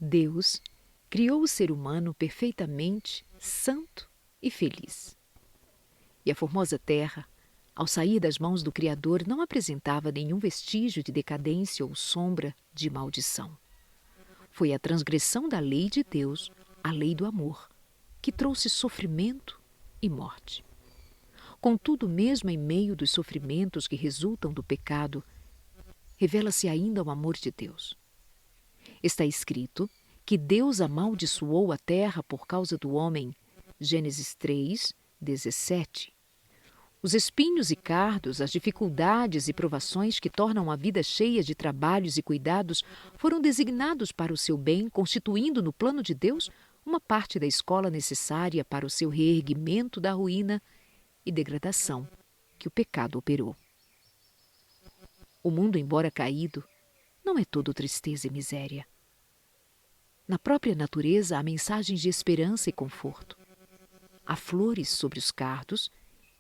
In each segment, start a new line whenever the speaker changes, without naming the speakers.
Deus criou o ser humano perfeitamente santo e feliz. E a formosa terra, ao sair das mãos do Criador, não apresentava nenhum vestígio de decadência ou sombra de maldição. Foi a transgressão da lei de Deus, a lei do amor, que trouxe sofrimento e morte. Contudo, mesmo em meio dos sofrimentos que resultam do pecado, revela-se ainda o amor de Deus. Está escrito que Deus amaldiçoou a terra por causa do homem. Gênesis 3, 17. Os espinhos e cardos, as dificuldades e provações que tornam a vida cheia de trabalhos e cuidados foram designados para o seu bem, constituindo no plano de Deus uma parte da escola necessária para o seu reerguimento da ruína e degradação que o pecado operou. O mundo, embora caído, não é todo tristeza e miséria. Na própria natureza há mensagens de esperança e conforto. Há flores sobre os cardos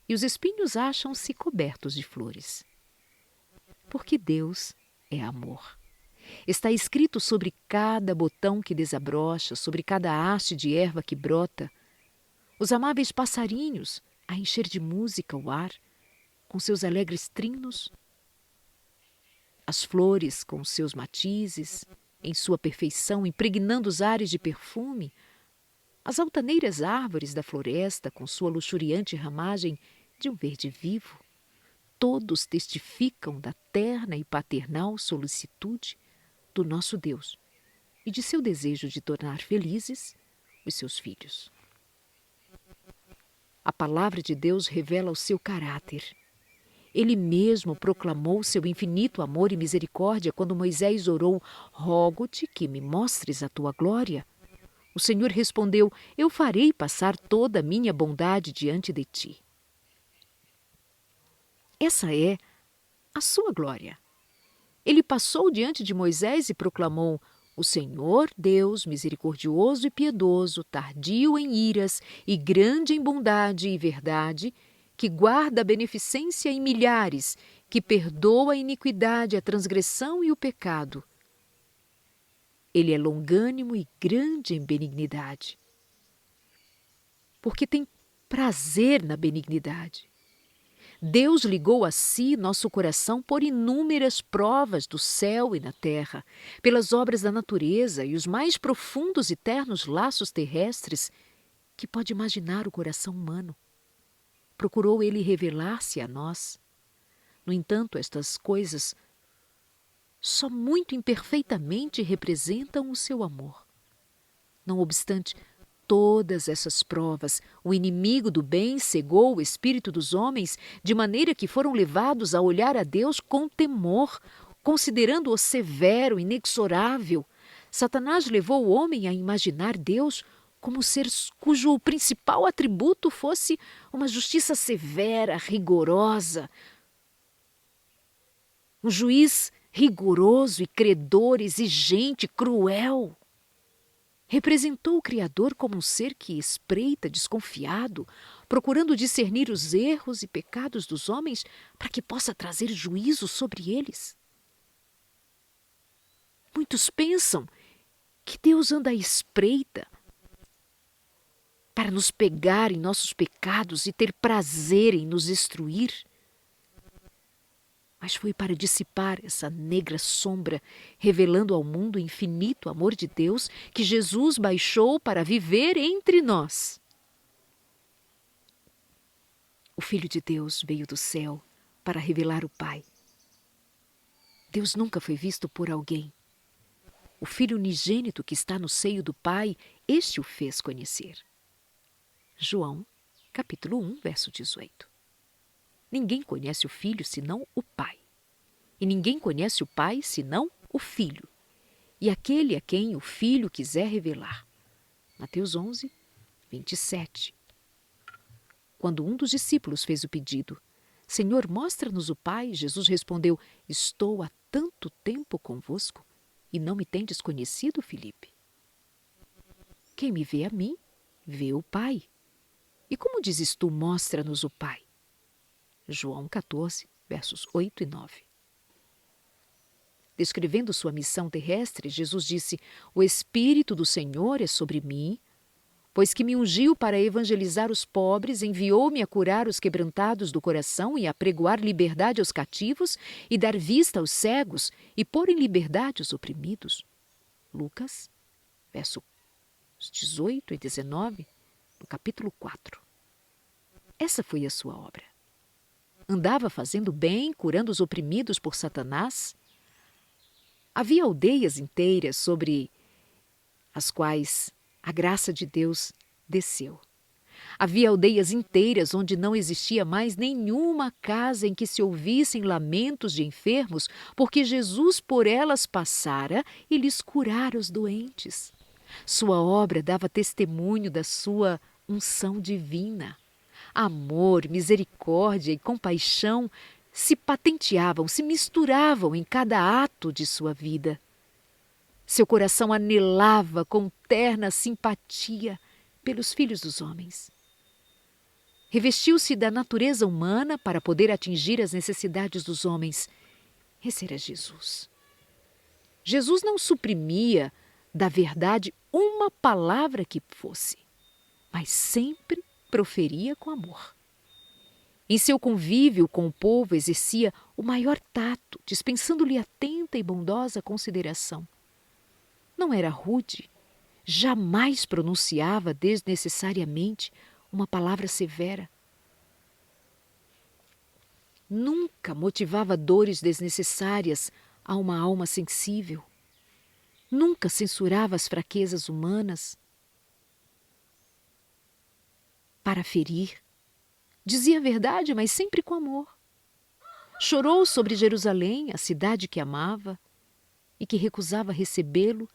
e os espinhos acham-se cobertos de flores. Porque Deus é amor. Está escrito sobre cada botão que desabrocha, sobre cada haste de erva que brota, os amáveis passarinhos a encher de música o ar, com seus alegres trinos, as flores com seus matizes, em sua perfeição, impregnando os ares de perfume, as altaneiras árvores da floresta, com sua luxuriante ramagem de um verde vivo, todos testificam da terna e paternal solicitude do nosso Deus e de seu desejo de tornar felizes os seus filhos. A palavra de Deus revela o seu caráter. Ele mesmo proclamou seu infinito amor e misericórdia quando Moisés orou: "Rogo-te que me mostres a tua glória." O Senhor respondeu: "Eu farei passar toda a minha bondade diante de ti." Essa é a sua glória. Ele passou diante de Moisés e proclamou: "O Senhor, Deus misericordioso e piedoso, tardio em iras e grande em bondade e verdade, que guarda a beneficência em milhares, que perdoa a iniquidade, a transgressão e o pecado. Ele é longânimo e grande em benignidade, porque tem prazer na benignidade." Deus ligou a si nosso coração por inúmeras provas do céu e na terra, pelas obras da natureza e os mais profundos e ternos laços terrestres que pode imaginar o coração humano. Procurou ele revelar-se a nós. No entanto, estas coisas só muito imperfeitamente representam o seu amor. Não obstante todas essas provas, o inimigo do bem cegou o espírito dos homens de maneira que foram levados a olhar a Deus com temor, considerando-o severo, inexorável. Satanás levou o homem a imaginar Deus como ser cujo principal atributo fosse uma justiça severa, rigorosa, um juiz rigoroso e credor, exigente, cruel. Representou o Criador como um ser que espreita desconfiado, procurando discernir os erros e pecados dos homens para que possa trazer juízo sobre eles. Muitos pensam que Deus anda à espreita para nos pegar em nossos pecados e ter prazer em nos destruir. Mas foi para dissipar essa negra sombra, revelando ao mundo o infinito amor de Deus, que Jesus baixou para viver entre nós. O Filho de Deus veio do céu para revelar o Pai. Deus nunca foi visto por alguém. O Filho unigênito que está no seio do Pai, este o fez conhecer. João, capítulo 1, verso 18. Ninguém conhece o Filho senão o Pai. E ninguém conhece o Pai senão o Filho, e aquele a quem o Filho quiser revelar. Mateus 11, 27. Quando um dos discípulos fez o pedido: "Senhor, mostra-nos o Pai", Jesus respondeu: "Estou há tanto tempo convosco e não me tendes conhecido, Filipe? Quem me vê a mim, vê o Pai. E como dizes tu, mostra-nos o Pai?" João 14, versos 8 e 9. Descrevendo sua missão terrestre, Jesus disse: "O Espírito do Senhor é sobre mim, pois que me ungiu para evangelizar os pobres, enviou-me a curar os quebrantados do coração e a pregoar liberdade aos cativos e dar vista aos cegos e pôr em liberdade os oprimidos." Lucas, versos 18 e 19, no capítulo 4. Essa foi a sua obra. Andava fazendo bem, curando os oprimidos por Satanás. Havia aldeias inteiras sobre as quais a graça de Deus desceu. Havia aldeias inteiras onde não existia mais nenhuma casa em que se ouvissem lamentos de enfermos, porque Jesus por elas passara e lhes curara os doentes. Sua obra dava testemunho da sua unção divina. Amor, misericórdia e compaixão se patenteavam, se misturavam em cada ato de sua vida. Seu coração anelava com terna simpatia pelos filhos dos homens. Revestiu-se da natureza humana para poder atingir as necessidades dos homens. Esse era Jesus. Jesus não suprimia da verdade uma palavra que fosse, mas sempre proferia com amor. Em seu convívio com o povo exercia o maior tato, dispensando-lhe atenta e bondosa consideração. Não era rude, jamais pronunciava desnecessariamente uma palavra severa. Nunca motivava dores desnecessárias a uma alma sensível. Nunca censurava as fraquezas humanas para ferir. Dizia a verdade, mas sempre com amor. Chorou sobre Jerusalém, a cidade que amava e que recusava recebê-lo.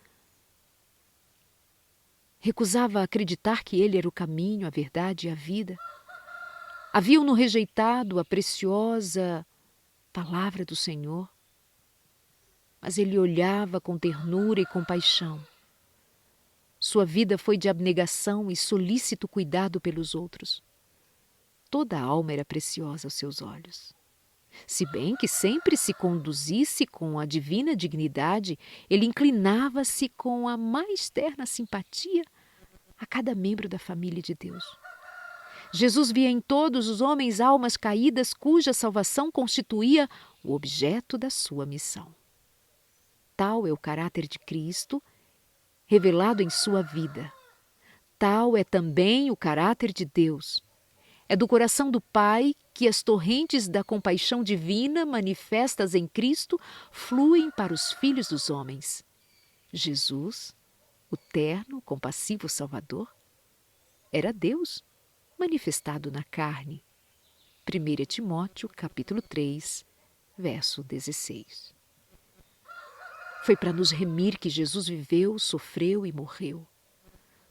Recusava acreditar que ele era o caminho, a verdade e a vida. Haviam-no rejeitado a preciosa palavra do Senhor. Mas ele olhava com ternura e compaixão. Sua vida foi de abnegação e solícito cuidado pelos outros. Toda a alma era preciosa aos seus olhos. Se bem que sempre se conduzisse com a divina dignidade, ele inclinava-se com a mais terna simpatia a cada membro da família de Deus. Jesus via em todos os homens almas caídas cuja salvação constituía o objeto da sua missão. Tal é o caráter de Cristo, revelado em sua vida. Tal é também o caráter de Deus. É do coração do Pai que as torrentes da compaixão divina manifestas em Cristo fluem para os filhos dos homens. Jesus, o terno, compassivo Salvador, era Deus manifestado na carne. 1 Timóteo, capítulo 3, verso 16. Foi para nos remir que Jesus viveu, sofreu e morreu.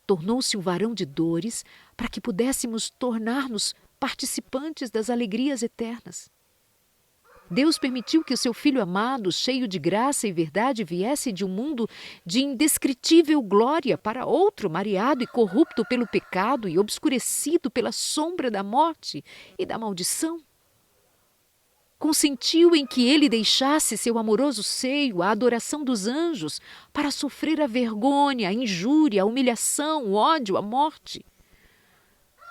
Tornou-se um varão de dores para que pudéssemos tornar-nos participantes das alegrias eternas. Deus permitiu que o seu Filho amado, cheio de graça e verdade, viesse de um mundo de indescritível glória para outro mareado e corrupto pelo pecado e obscurecido pela sombra da morte e da maldição. Consentiu em que ele deixasse seu amoroso seio, a adoração dos anjos, para sofrer a vergonha, a injúria, a humilhação, o ódio, a morte.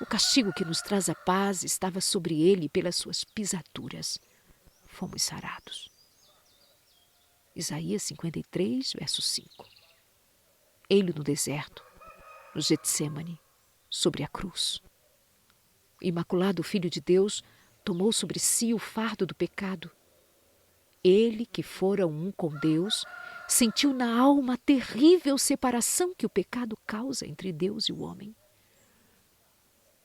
O castigo que nos traz a paz estava sobre ele e pelas suas pisaduras fomos sarados. Isaías 53, verso 5. Ele no deserto, no Getsêmani, sobre a cruz. O imaculado Filho de Deus tomou sobre si o fardo do pecado. Ele, que fora um com Deus, sentiu na alma a terrível separação que o pecado causa entre Deus e o homem.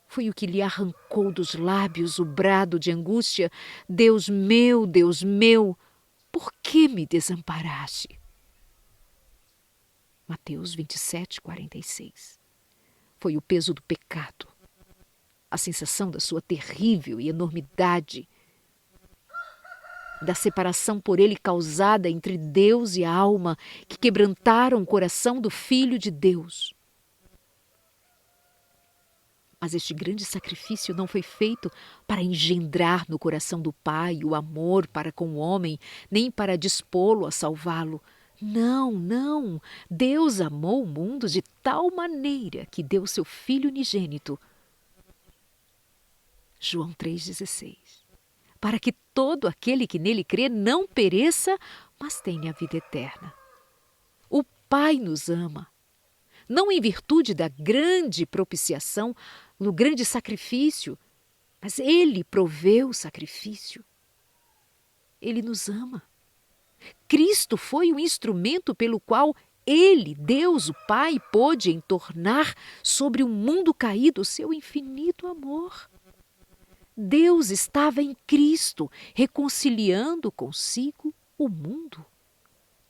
Foi o que lhe arrancou dos lábios o brado de angústia: Deus meu, por que me desamparaste? Mateus 27, 46. Foi o peso do pecado, a sensação da sua terrível e enormidade, da separação por ele causada entre Deus e a alma, que quebrantaram o coração do Filho de Deus. Mas este grande sacrifício não foi feito para engendrar no coração do Pai o amor para com o homem, nem para dispô-lo a salvá-lo. Não, não. Deus amou o mundo de tal maneira que deu seu Filho unigênito. João 3,16. Para que todo aquele que nele crê não pereça, mas tenha a vida eterna. O Pai nos ama. Não em virtude da grande propiciação, do grande sacrifício, mas Ele proveu o sacrifício. Ele nos ama. Cristo foi o instrumento pelo qual Ele, Deus, o Pai, pôde entornar sobre o mundo caído o seu infinito amor. Deus estava em Cristo, reconciliando consigo o mundo.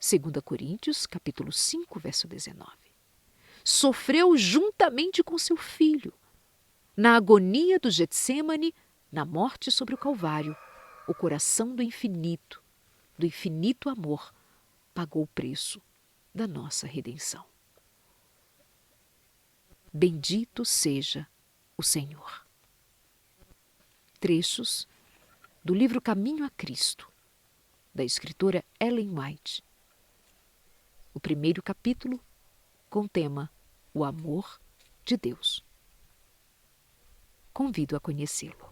2 Coríntios, capítulo 5, verso 19. Sofreu juntamente com seu Filho. Na agonia do Getsêmani, na morte sobre o Calvário, o coração do infinito amor, pagou o preço da nossa redenção. Bendito seja o Senhor. Trechos do livro Caminho a Cristo, da escritora Ellen White. O primeiro capítulo com o tema O Amor de Deus. Convido a conhecê-lo.